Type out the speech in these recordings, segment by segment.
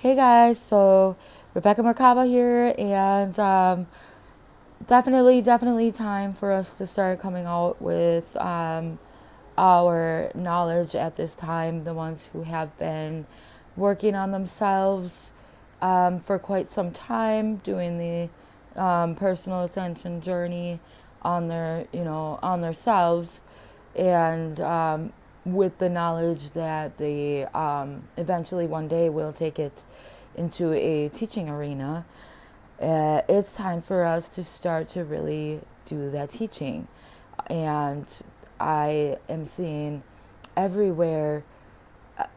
Hey guys, so Rebecca Mercaba here, and definitely time for us to start coming out with our knowledge at this time. The ones who have been working on themselves for quite some time, doing the personal ascension journey on on themselves, and with the knowledge that they eventually one day will take it into a teaching arena. It's time for us to start to really do that teaching. And I am seeing everywhere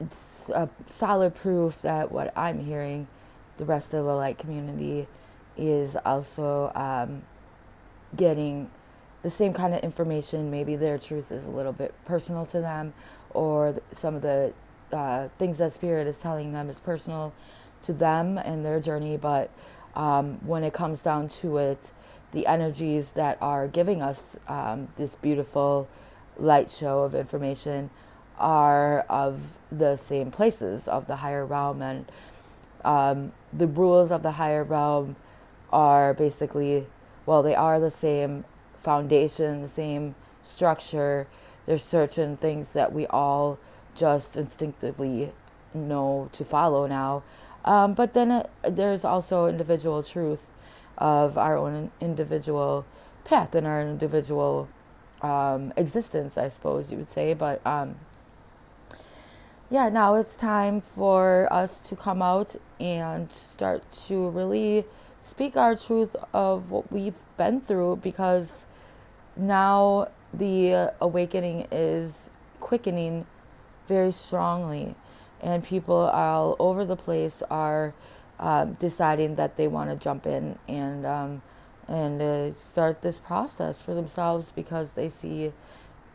it's a solid proof that what I'm hearing, the rest of the light community is also getting the same kind of information. Maybe their truth is a little bit personal to them, or some of the things that Spirit is telling them is personal to them and their journey. But when it comes down to it, the energies that are giving us this beautiful light show of information are of the same places of the higher realm, and the rules of the higher realm are basically, well, they are the same foundation, the same structure. There's certain things that we all just instinctively know to follow now. But then there's also individual truth of our own individual path and our individual existence, I suppose you would say. But yeah, now it's time for us to come out and start to really speak our truth of what we've been through, because now the awakening is quickening very strongly, and people all over the place are deciding that they want to jump in and start this process for themselves because they see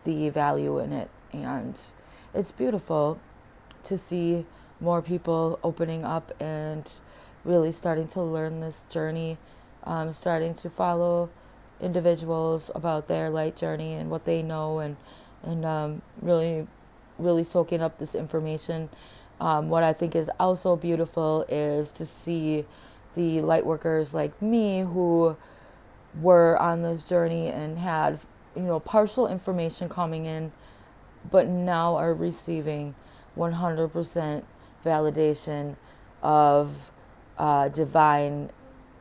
the value in it. And it's beautiful to see more people opening up and really starting to learn this journey, starting to follow individuals about their light journey and what they know, and really soaking up this information. What I think is also beautiful is to see the light workers like me who were on this journey and had partial information coming in, but now are receiving 100% validation of divine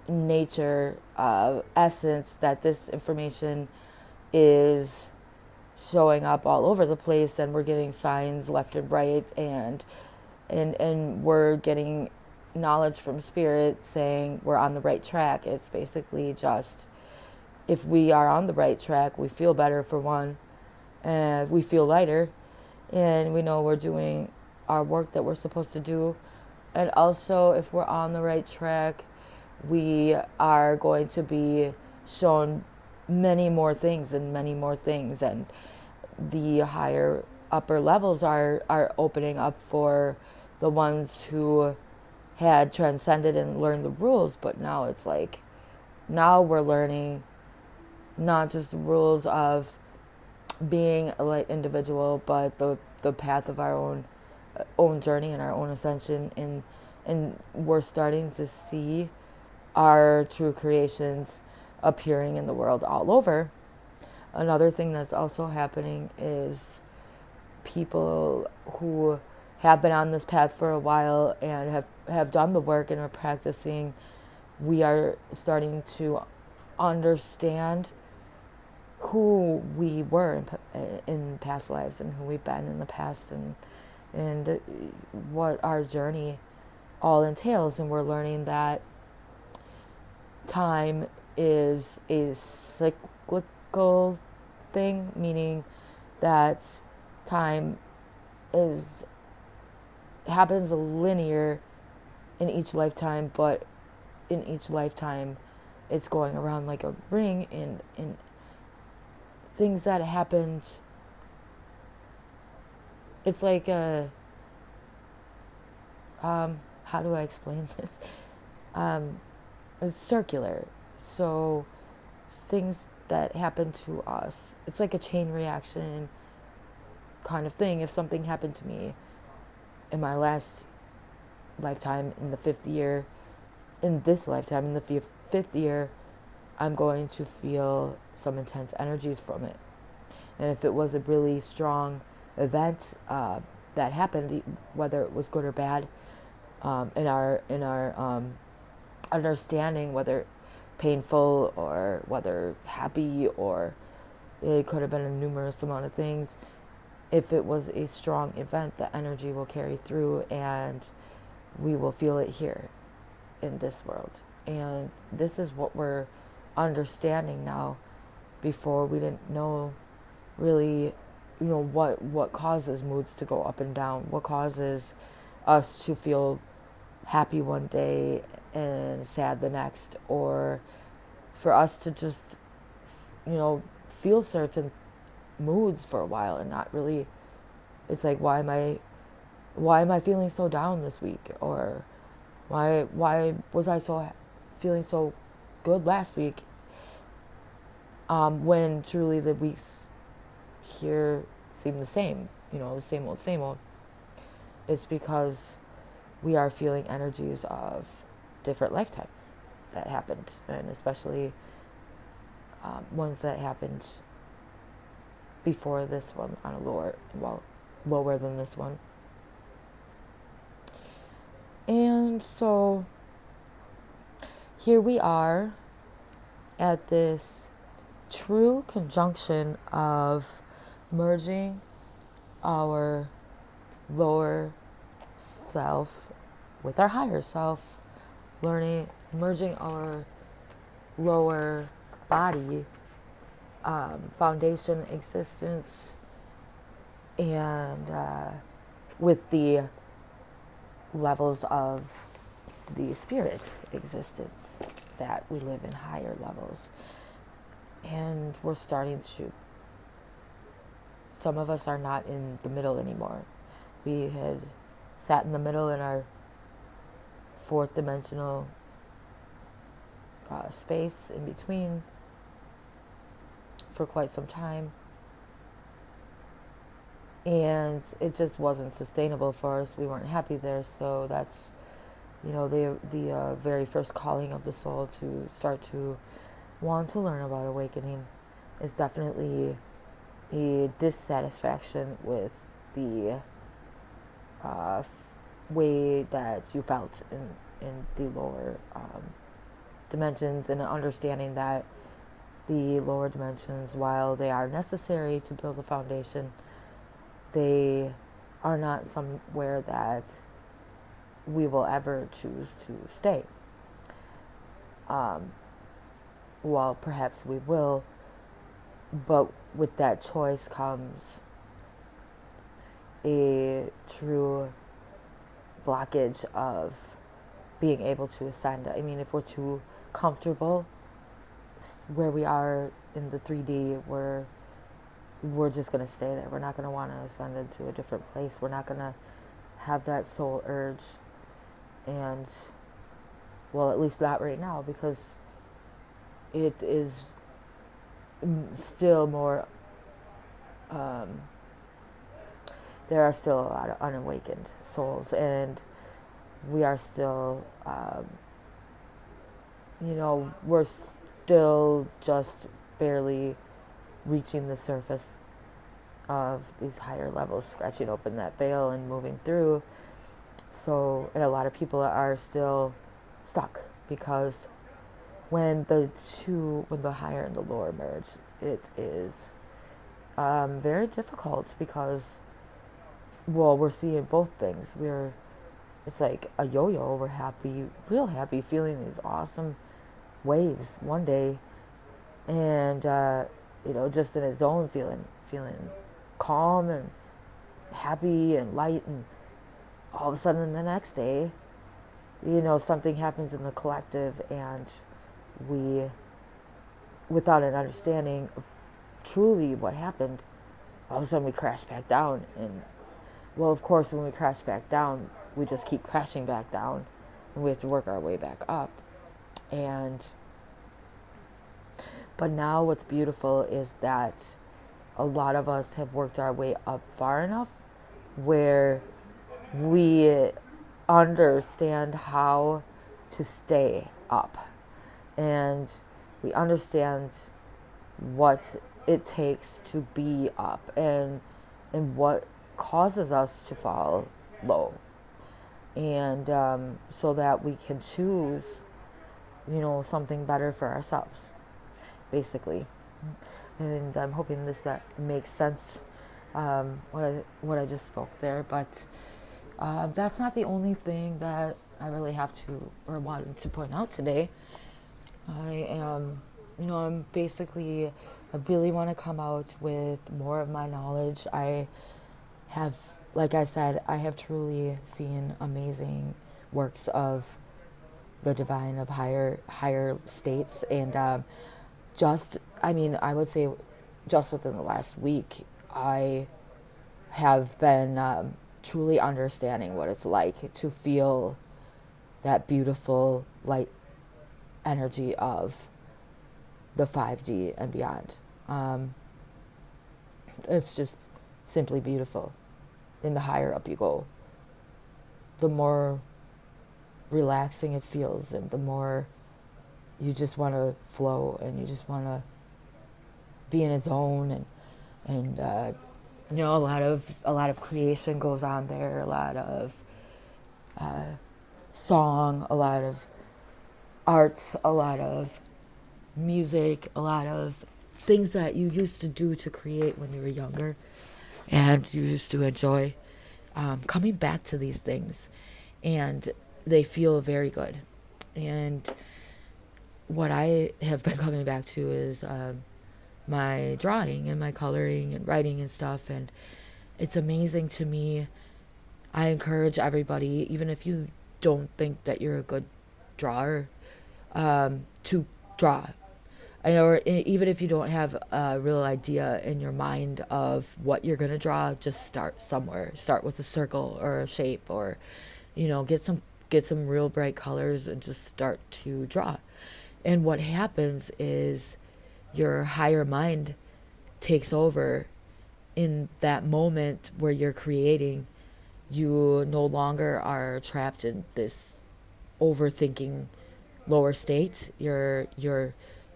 nature, essence, that this information is showing up all over the place, and we're getting signs left and right, and we're getting knowledge from Spirit saying we're on the right track. It's basically just, if we are on the right track, we feel better for one, and we feel lighter, and we know we're doing our work that we're supposed to do. And also, if we're on the right track, we are going to be shown many more things and many more things, and the higher upper levels are opening up for the ones who had transcended and learned the rules. But now it's like, now we're learning not just the rules of being a light individual, but the path of our own journey and our own ascension, and we're starting to see our true creations appearing in the world all over. Another thing that's also happening is people who have been on this path for a while and have done the work and are practicing, we are starting to understand who we were in past lives and who we've been in the past, and what our journey all entails. And we're learning that time is a cyclical thing, meaning that time is happens linear in each lifetime, but in each lifetime it's going around like a ring, and things that happened, it's like a how do I explain this? It's circular. So things that happen to us, it's like a chain reaction kind of thing. If something happened to me in my last lifetime, in the fifth year, in this lifetime, in the fifth year, I'm going to feel some intense energies from it. And if it was a really strong event that happened, whether it was good or bad, in our understanding, whether painful or whether happy, or it could have been a numerous amount of things. If it was a strong event, the energy will carry through, and we will feel it here in this world. And this is what we're understanding now. Before, we didn't know really, what causes moods to go up and down, what causes us to feel happy one day and sad the next, or for us to just, feel certain moods for a while and not really. It's like, why am I feeling so down this week, or why was I feeling so good last week, when truly the weeks here seem the same, the same old, same old. It's because we are feeling energies of different lifetimes that happened, and especially ones that happened before this one on a lower than this one. And so here we are at this true conjunction of merging our lower self with our higher self, merging our lower body, foundation, existence, and with the levels of the spirit existence, that we live in higher levels. And we're starting to, some of us are not in the middle anymore. We had sat in the middle in our fourth dimensional space in between for quite some time, and it just wasn't sustainable for us. We weren't happy there. So that's, the very first calling of the soul to start to want to learn about awakening is definitely a dissatisfaction with the way that you felt in the lower dimensions, and understanding that the lower dimensions, while they are necessary to build a foundation, they are not somewhere that we will ever choose to stay. Well, perhaps we will, but with that choice comes a true blockage of being able to ascend. I mean, if we're too comfortable where we are in the 3D, we're just going to stay there. We're not going to want to ascend into a different place. We're not going to have that soul urge. And, well, at least not right now, because it is still more, there are still a lot of unawakened souls, and we are still, we're still just barely reaching the surface of these higher levels, scratching open that veil and moving through. So, and a lot of people are still stuck, because when the higher and the lower merge, it is very difficult, because, well, we're seeing both things. It's like a yo-yo. We're happy, real happy, feeling these awesome waves one day, and just in a zone, feeling calm and happy and light, and all of a sudden the next day, something happens in the collective, and we, without an understanding of truly what happened, all of a sudden we crash back down. And, well, of course, when we crash back down, we just keep crashing back down, and we have to work our way back up. But now what's beautiful is that a lot of us have worked our way up far enough where we understand how to stay up, and we understand what it takes to be up, and what causes us to fall low, and so that we can choose, something better for ourselves, basically. And I'm hoping that makes sense, what I just spoke there. But that's not the only thing that I really have to or wanted to point out today. I am, I'm basically, I really want to come out with more of my knowledge. I have, like I said, I have truly seen amazing works of the divine, of higher states, and I would say just within the last week, I have been truly understanding what it's like to feel that beautiful light energy of the 5D and beyond. It's just simply beautiful. And the higher up you go, the more relaxing it feels, and the more you just want to flow, and you just want to be in a zone, and a lot of creation goes on there, a lot of song, a lot of arts, a lot of music, a lot of things that you used to do to create when you were younger, and you used to enjoy, coming back to these things, and they feel very good. And what I have been coming back to is my drawing and my coloring and writing and stuff, and it's amazing to me. I encourage everybody, even if you don't think that you're a good drawer, to draw. Or even if you don't have a real idea in your mind of what you're gonna draw, just start somewhere. Start with a circle or a shape, or get some real bright colors and just start to draw. And what happens is your higher mind takes over in that moment where you're creating. You no longer are trapped in this overthinking lower state. You're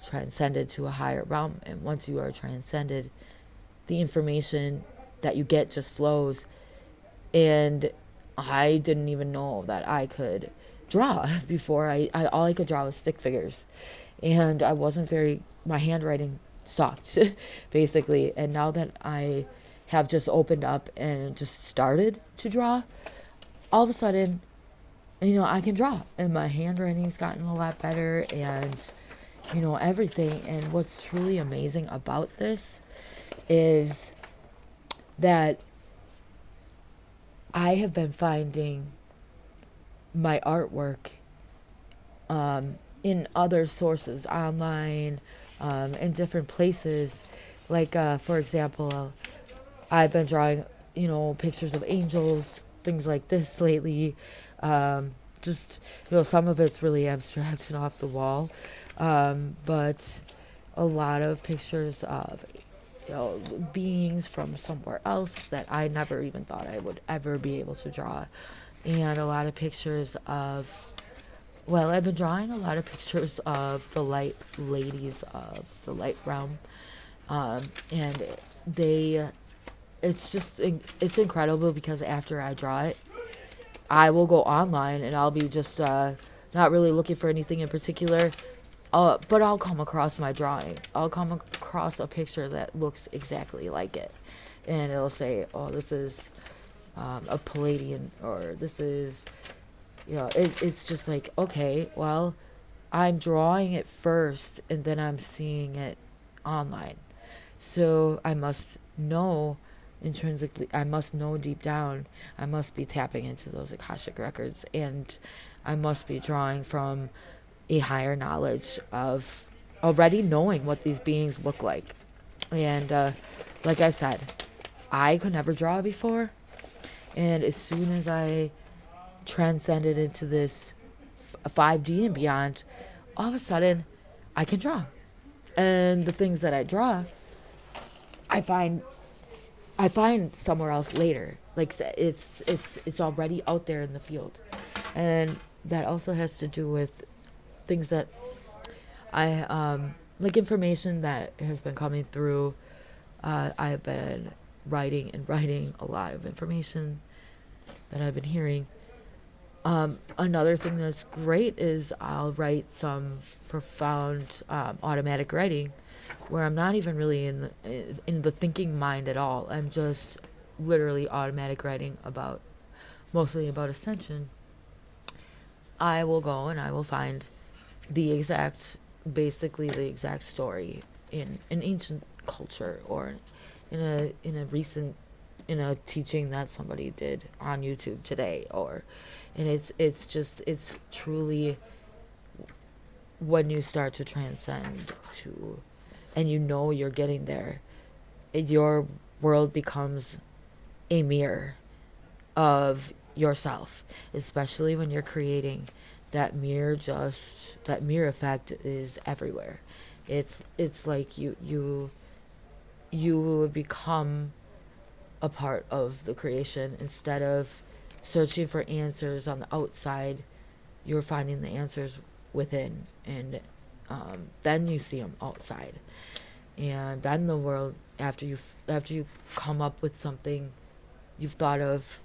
transcended to a higher realm, and once you are transcended, the information that you get just flows. And I didn't even know that I could draw before. I all I could draw was stick figures, and I wasn't my handwriting sucked basically. And now that I have just opened up and just started to draw, all of a sudden, I can draw, and my handwriting's gotten a lot better, and everything. And what's truly amazing about this is that I have been finding my artwork in other sources, online, in different places. Like, for example, I've been drawing, pictures of angels, things like this lately. Just, some of it's really abstract and off the wall. But a lot of pictures of, beings from somewhere else that I never even thought I would ever be able to draw. And a lot of pictures of, I've been drawing a lot of pictures of the light ladies of the light realm. And it's incredible, because after I draw it, I will go online and I'll be just not really looking for anything in particular, but I'll come across my drawing. I'll come across a picture that looks exactly like it, and it'll say, "Oh, this is a Palladian," or "This is," it's just like, okay, well, I'm drawing it first, and then I'm seeing it online, so I must know intrinsically, I must know deep down, I must be tapping into those Akashic records, and I must be drawing from a higher knowledge of already knowing what these beings look like. And like I said, I could never draw before, and as soon as I transcended into this 5D and beyond, all of a sudden I can draw. And the things that I draw, I find somewhere else later. Like, it's already out there in the field. And that also has to do with things that like information that has been coming through. I've been writing and writing a lot of information that I've been hearing. Another thing that's great is I'll write some profound automatic writing where I'm not even really in the thinking mind at all. I'm just literally automatic writing about mostly about ascension. I will go and I will find the exact, basically the exact story in an ancient culture or in a recent in a teaching that somebody did on YouTube today, or and it's truly when you start to transcend to and you know you're getting there, your world becomes a mirror of yourself, especially when you're creating. That mirror effect is everywhere. It's like you become a part of the creation. Instead of searching for answers on the outside, you're finding the answers within, and then you see them outside. And then the world, after you come up with something you've thought of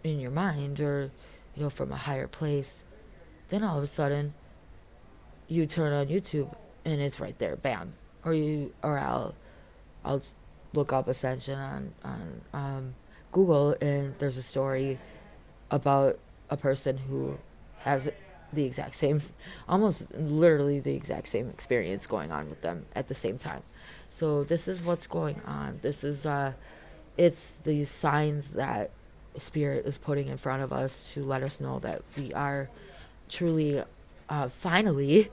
in your mind, or from a higher place, then all of a sudden you turn on YouTube and it's right there, bam. Or I'll look up ascension on Google, and there's a story about a person who has the exact same, almost literally the exact same experience going on with them at the same time. So this is what's going on. This is it's these signs that spirit is putting in front of us to let us know that we are truly finally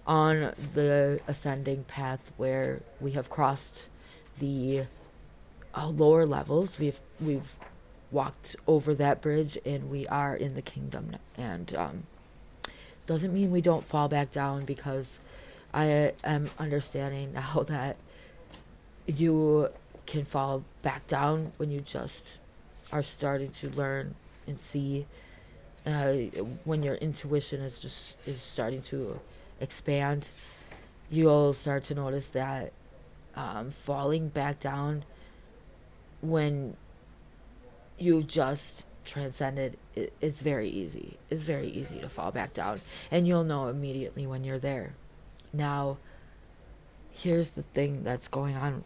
on the ascending path, where we have crossed the lower levels. We've walked over that bridge, and we are in the kingdom. And doesn't mean we don't fall back down, because I am understanding now that you can fall back down when you just are starting to learn and see, when your intuition is starting to expand. You'll start to notice that falling back down when you just transcended, it's very easy. It's very easy to fall back down, and you'll know immediately when you're there. Now, here's the thing that's going on